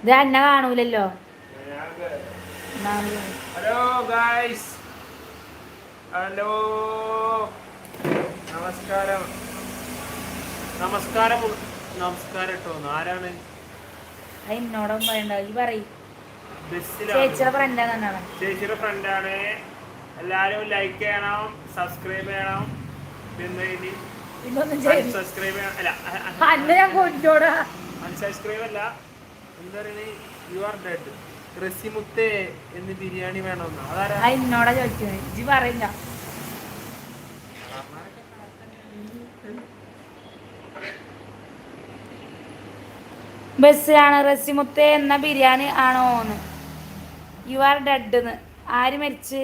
ഇത് എന്നെ കാണൂലല്ലോ. Hello guys, hello, നമസ്കാരം. നമസ്കാരം നമസ്കാരം കേട്ടോ. ആരാണ്? എന്നോടും പറയണ്ട, ഈ പറയും. ബസ്സിലാണ്. ചേച്ചിയുടെ ഫ്രണ്ടാണ്. എല്ലാരും ലൈക്ക് ചെയ്യണം, സബ്സ്ക്രൈബ് ചെയ്യണം. പിന്നെ സബ്സ്ക്രൈബ് ചെയ്യണം. അല്ല, അൺസബ്സ്ക്രൈബ് അല്ല, എന്താ പറയുക, യു ആർ ഡെഡ്. റസിമുത്തേ എന്ന് ബിരിയാണി വേണമെന്ന്. അതാരാ? എന്നോടാ ചോദിക്കുന്നത്, ഇജ്ജ് പറയില്ല. ബസ്സിലാണ്. റസിമുത്തേ എന്ന ബിരിയാണി ആണോന്ന്. You are dead. ആര് മരിച്ച്?